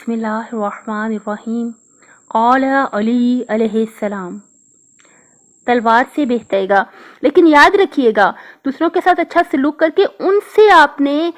بسم اللہ الرحمن الرحیم۔ قال علی علیہ السلام، تلوار سے بہتائے گا، لیکن یاد رکھیے گا دوسروں کے ساتھ اچھا سلوک کر کے ان سے آپ نے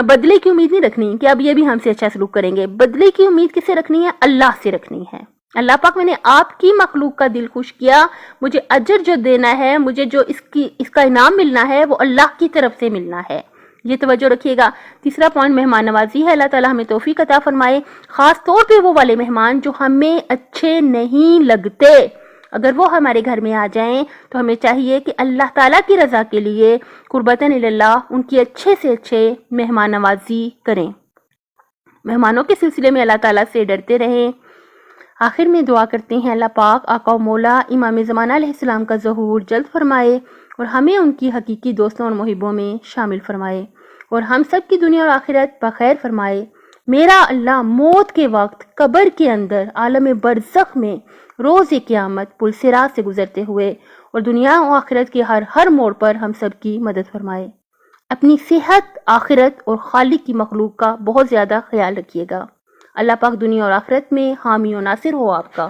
بدلے کی امید نہیں رکھنی کہ اب یہ بھی ہم سے اچھا سلوک کریں گے۔ بدلے کی امید کس سے رکھنی ہے؟ اللہ سے رکھنی ہے۔ اللہ پاک میں نے آپ کی مخلوق کا دل خوش کیا، مجھے اجر جو دینا ہے، مجھے جو اس کا انعام ملنا ہے وہ اللہ کی طرف سے ملنا ہے، یہ توجہ رکھیے گا۔ تیسرا پوائنٹ مہمان نوازی ہے۔ اللہ تعالیٰ ہمیں توفیق عطا فرمائے، خاص طور پہ وہ والے مہمان جو ہمیں اچھے نہیں لگتے، اگر وہ ہمارے گھر میں آ جائیں تو ہمیں چاہیے کہ اللہ تعالیٰ کی رضا کے لیے قربتاً اللہ ان کی اچھے سے اچھے مہمان نوازی کریں۔ مہمانوں کے سلسلے میں اللہ تعالیٰ سے ڈرتے رہیں۔ آخر میں دعا کرتے ہیں اللہ پاک آقا و مولا امام زمانہ علیہ السلام کا ظہور جلد فرمائے اور ہمیں ان کی حقیقی دوستوں اور محبوں میں شامل فرمائے اور ہم سب کی دنیا اور آخرت بخیر فرمائے۔ میرا اللہ موت کے وقت قبر کے اندر عالم برزخ میں روز قیامت پل صراط سے گزرتے ہوئے اور دنیا و آخرت کے ہر موڑ پر ہم سب کی مدد فرمائے۔ اپنی صحت، آخرت اور خالق کی مخلوق کا بہت زیادہ خیال رکھیے گا۔ اللہ پاک دنیا اور آخرت میں حامی و ناصر ہو آپ کا۔